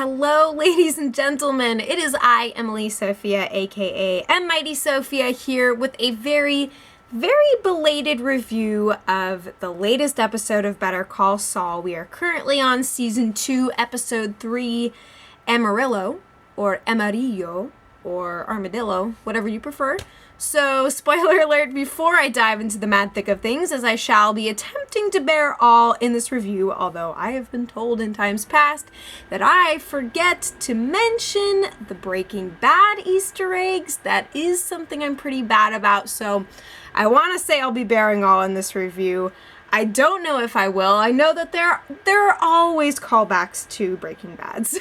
Hello, ladies and gentlemen. It is I, Emily Sophia, aka M Mighty Sophia, here with a very belated review of the latest episode of Better Call Saul. We are currently on season 2, episode 3, Amarillo, or Amarillo, or Armadillo, whatever you prefer. So, spoiler alert before I dive into the mad thick of things, as I shall be attempting to bear all in this review, although I have been told in times past that I forget to mention the Breaking Bad Easter eggs. That is something I'm pretty bad about, so I want to say I'll be bearing all in this review. I don't know if I will. I know that there are always callbacks to Breaking Bad, so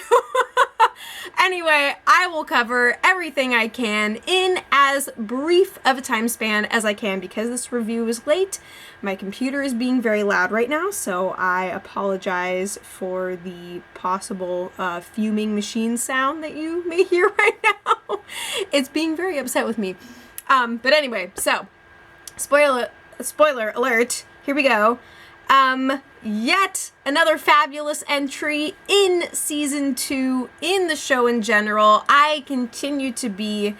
anyway, I will cover everything I can in as brief of a time span as I can because this review is late. My computer is being very loud right now, so I apologize for the possible fuming machine sound that you may hear right now. It's being very upset with me. But anyway, so spoiler alert. Here we go. Yet another fabulous entry in season 2 in the show in general. I continue to be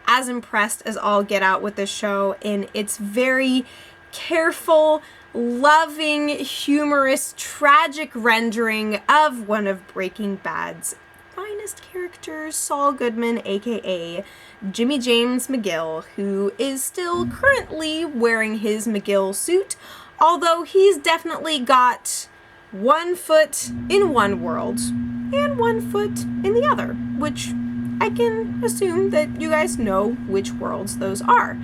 as impressed as all get out with this show in its very careful, loving, humorous, tragic rendering of one of Breaking Bad's finest characters, Saul Goodman, aka Jimmy James McGill, who is still currently wearing his McGill suit, although he's definitely got one foot in one world and one foot in the other, which I can assume that you guys know which worlds those are.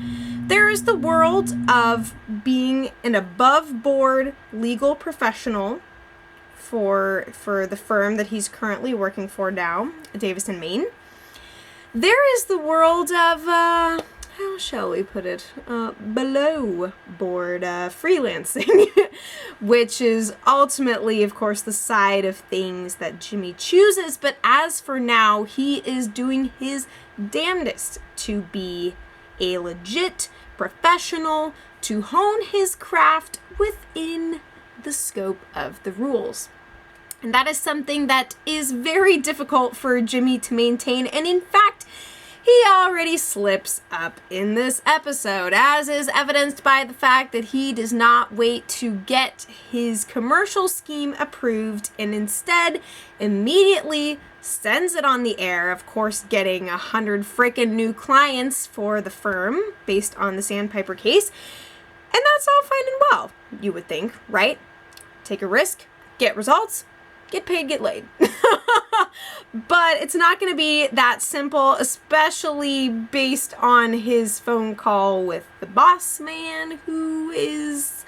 There is the world of being an above-board legal professional for the firm that he's currently working for now, Davis and Maine. There is the world of, how shall we put it, below board freelancing, which is ultimately, of course, the side of things that Jimmy chooses. But as for now, he is doing his damnedest to be a legit professional, to hone his craft within the scope of the rules. And that is something that is very difficult for Jimmy to maintain. And in fact, he already slips up in this episode, as is evidenced by the fact that he does not wait to get his commercial scheme approved and instead immediately sends it on the air, of course getting 100 frickin' new clients for the firm based on the Sandpiper case. And that's all fine and well, you would think, right? Take a risk, get results, get paid, get laid. But it's not going to be that simple, especially based on his phone call with the boss man, who is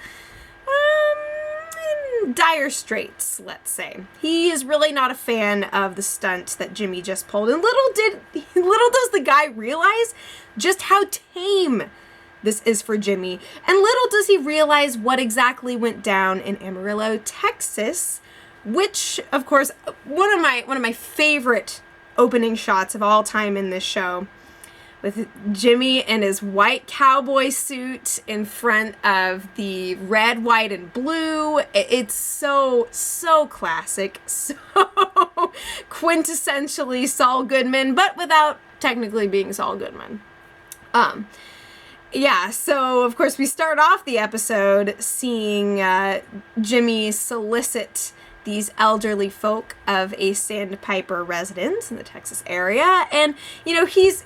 in dire straits, let's say. He is really not a fan of the stunt that Jimmy just pulled, and little does the guy realize just how tame this is for Jimmy, and little does he realize what exactly went down in Amarillo, Texas, which, of course, one of my favorite opening shots of all time in this show, with Jimmy in his white cowboy suit in front of the red, white, and blue. It's so classic, so quintessentially Saul Goodman, but without technically being Saul Goodman. Yeah, so of course we start off the episode seeing Jimmy solicit these elderly folk of a Sandpiper residence in the Texas area, and he's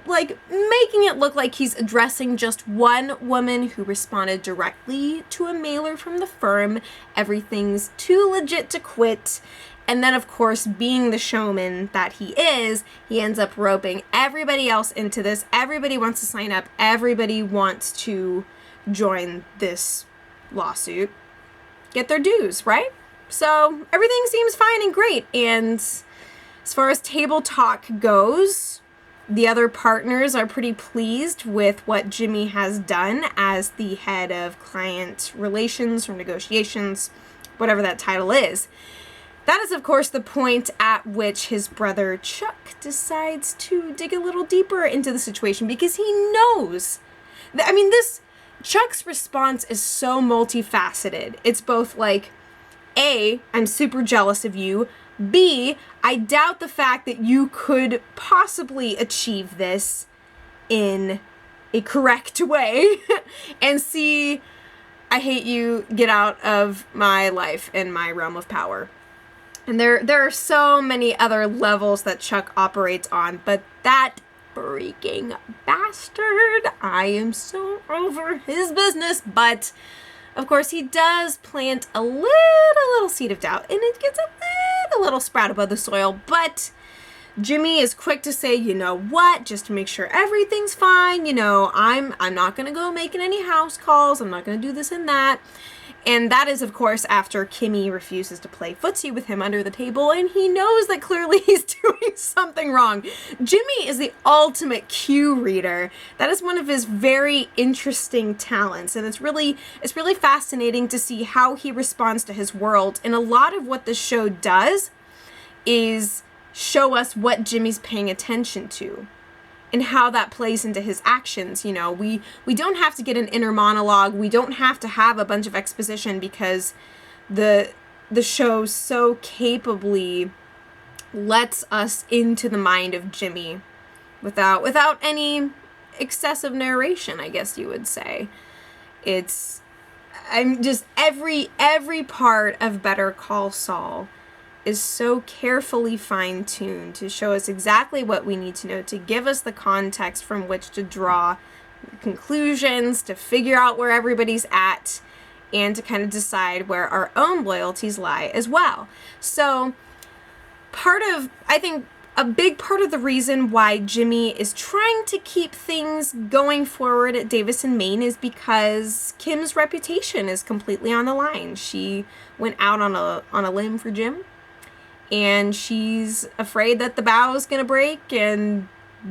like making it look like he's addressing just one woman who responded directly to a mailer from the firm. Everything's too legit to quit. And then, of course, being the showman that he is, he ends up roping everybody else into this. Everybody wants to sign up. Everybody wants to join this lawsuit, get their dues, right? So everything seems fine and great. And as far as table talk goes, the other partners are pretty pleased with what Jimmy has done as the head of client relations or negotiations, whatever that title is. That is, of course, the point at which his brother Chuck decides to dig a little deeper into the situation because he knows. Chuck's response is so multifaceted. It's both like, A, I'm super jealous of you, B, I doubt the fact that you could possibly achieve this in a correct way. And C, I hate you, get out of my life and my realm of power. And there are so many other levels that Chuck operates on, but that freaking bastard, I am so over his business. But of course he does plant a little seed of doubt, and it gets a little sprout above the soil. But Jimmy is quick to say, you know what, just to make sure everything's fine, you know, I'm not gonna go making any house calls, I'm not gonna do this and that. And that is, of course, after Kimmy refuses to play footsie with him under the table, and he knows that clearly he's doing something wrong. Jimmy is the ultimate cue reader. That is one of his very interesting talents, and it's really fascinating to see how he responds to his world. And a lot of what the show does is show us what Jimmy's paying attention to and how that plays into his actions. You know, we don't have to get an inner monologue. We don't have to have a bunch of exposition, because the show so capably lets us into the mind of Jimmy without any excessive narration, I guess you would say. I'm just every part of Better Call Saul is so carefully fine-tuned to show us exactly what we need to know, to give us the context from which to draw conclusions, to figure out where everybody's at, and to kind of decide where our own loyalties lie as well. So I think a big part of the reason why Jimmy is trying to keep things going forward at Davis and Maine is because Kim's reputation is completely on the line. She went out on a limb for Jim, and she's afraid that the bow is going to break and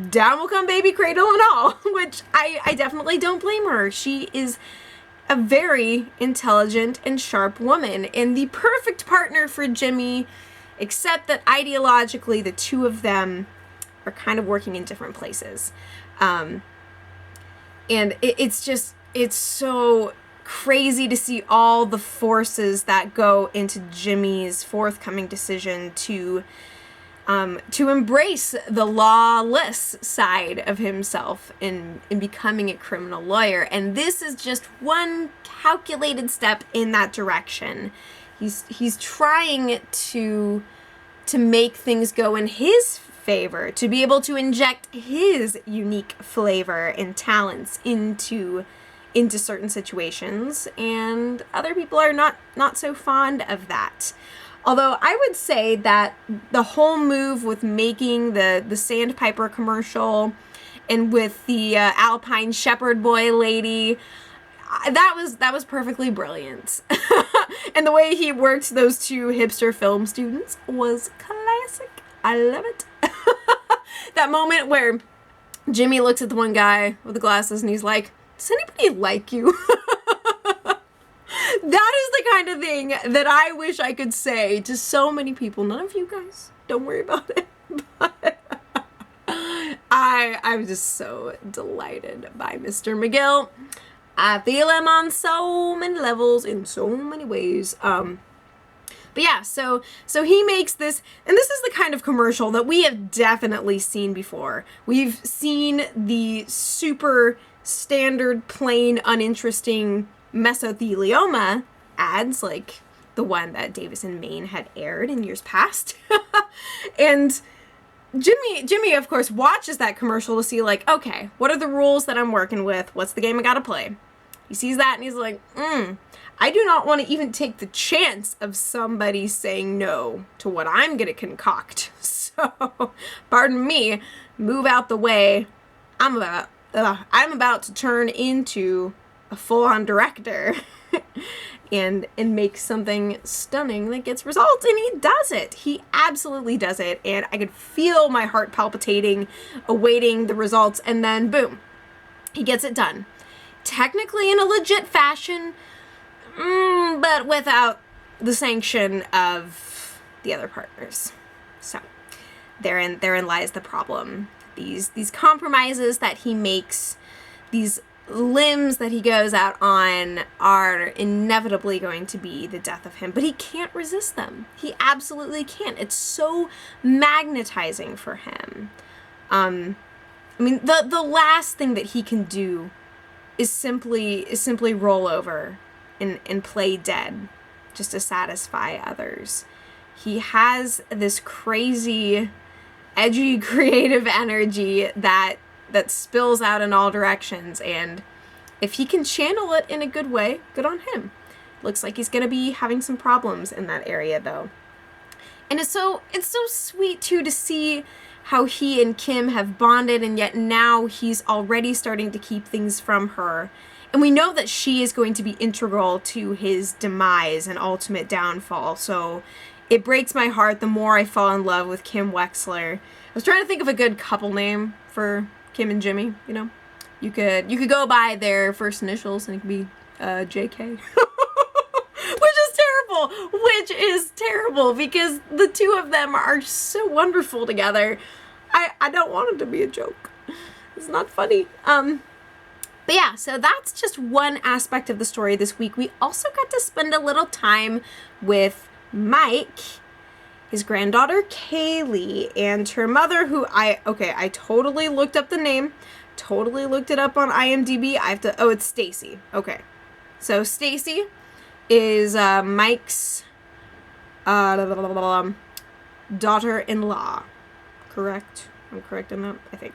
down will come baby cradle and all, which I definitely don't blame her. She is a very intelligent and sharp woman and the perfect partner for Jimmy, except that ideologically the two of them are kind of working in different places. And it's so crazy to see all the forces that go into Jimmy's forthcoming decision to embrace the lawless side of himself in becoming a criminal lawyer. And this is just one calculated step in that direction. He's trying to make things go in his favor, to be able to inject his unique flavor and talents into certain situations, and other people are not so fond of that. Although I would say that the whole move with making the Sandpiper commercial and with the Alpine Shepherd boy lady, that was perfectly brilliant. And the way he worked those two hipster film students was classic. I love it. That moment where Jimmy looks at the one guy with the glasses and he's like, does anybody like you? That is the kind of thing that I wish I could say to so many people. None of you guys, don't worry about it. But I was just so delighted by Mr. McGill. I feel him on so many levels in so many ways. But yeah, so he makes this, and this is the kind of commercial that we have definitely seen before. We've seen the super standard, plain, uninteresting mesothelioma ads, like the one that Davis and Maine had aired in years past. And Jimmy, of course, watches that commercial to see, like, okay, what are the rules that I'm working with? What's the game I gotta play? He sees that and he's like, I do not want to even take the chance of somebody saying no to what I'm gonna concoct. So, pardon me, move out the way. I'm about to turn into a full-on director and make something stunning that gets results, and he does it. He absolutely does it, and I could feel my heart palpitating, awaiting the results, and then boom, he gets it done. Technically in a legit fashion, but without the sanction of the other partners. So therein lies the problem. These compromises that he makes, these limbs that he goes out on are inevitably going to be the death of him, but he can't resist them. He absolutely can't. It's so magnetizing for him. I mean, the last thing that he can do is simply roll over and play dead just to satisfy others. He has this crazy, edgy, creative energy that spills out in all directions, and if he can channel it in a good way, good on him. Looks like he's gonna be having some problems in that area though. And it's so sweet too to see how he and Kim have bonded, and yet now he's already starting to keep things from her. And we know that she is going to be integral to his demise and ultimate downfall, so it breaks my heart the more I fall in love with Kim Wexler. I was trying to think of a good couple name for Kim and Jimmy, you know. You could go by their first initials and it could be JK. Which is terrible because the two of them are so wonderful together. I don't want it to be a joke. It's not funny. But yeah, so that's just one aspect of the story this week. We also got to spend a little time with Mike, his granddaughter Kaylee, and her mother, who I totally looked up the name, totally looked it up on IMDb. It's Stacy. Okay. So Stacy is Mike's daughter-in-law. Correct? I'm correct in that, I think.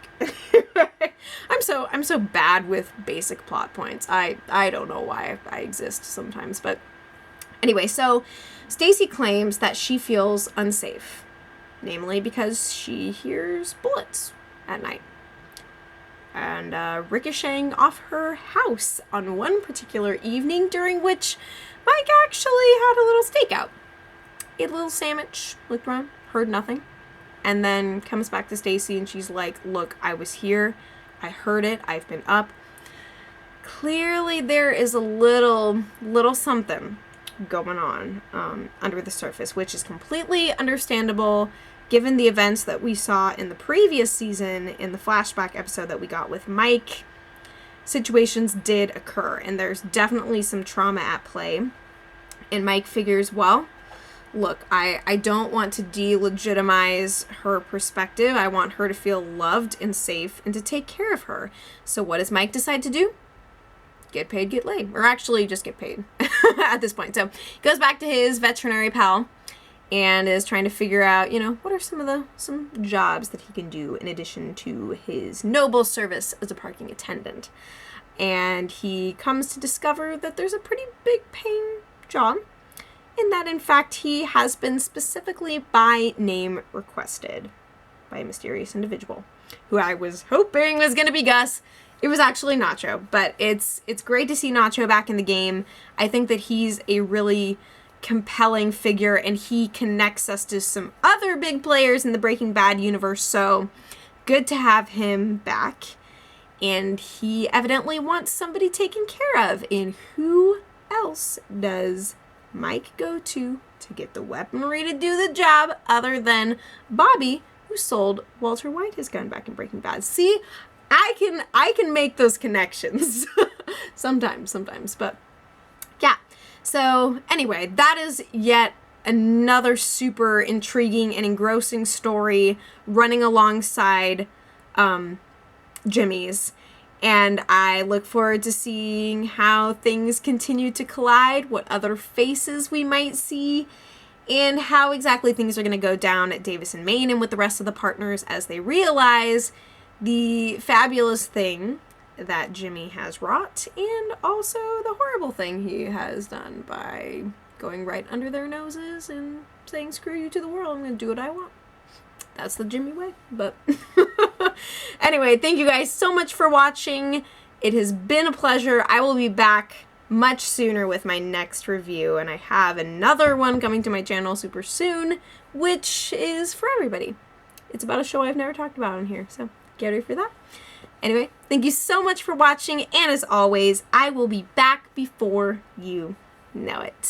I'm so bad with basic plot points. I don't know why I exist sometimes, but anyway, so Stacy claims that she feels unsafe, namely because she hears bullets at night and ricocheting off her house on one particular evening, during which Mike actually had a little stakeout. Ate a little sandwich, looked around, heard nothing, and then comes back to Stacy and she's like, look, I was here, I heard it, I've been up. Clearly there is a little something going on under the surface, which is completely understandable given the events that we saw in the previous season in the flashback episode that we got with Mike. Situations did occur, and there's definitely some trauma at play. And Mike figures, well, look, I don't want to delegitimize her perspective. I want her to feel loved and safe and to take care of her. So what does Mike decide to do? Get paid, get laid. Or actually just get paid at this point. So he goes back to his veterinary pal and is trying to figure out, what are some jobs that he can do in addition to his noble service as a parking attendant. And he comes to discover that there's a pretty big paying job, in that in fact he has been specifically by name requested by a mysterious individual who I was hoping was going to be Gus. It was actually Nacho, but it's great to see Nacho back in the game. I think that he's a really compelling figure, and he connects us to some other big players in the Breaking Bad universe, so good to have him back. And he evidently wants somebody taken care of, and who else does Mike go to get the weaponry to do the job other than Bobby, who sold Walter White his gun back in Breaking Bad? See, I can make those connections sometimes, but yeah. So anyway, that is yet another super intriguing and engrossing story running alongside Jimmy's. And I look forward to seeing how things continue to collide, what other faces we might see, and how exactly things are going to go down at Davis and Maine and with the rest of the partners as they realize the fabulous thing that Jimmy has wrought, and also the horrible thing he has done by going right under their noses and saying, screw you to the world, I'm going to do what I want. That's the Jimmy way. But anyway, thank you guys so much for watching. It has been a pleasure. I will be back much sooner with my next review, and I have another one coming to my channel super soon, which is for everybody. It's about a show I've never talked about on here, so get ready for that. Anyway, thank you so much for watching, and as always, I will be back before you know it.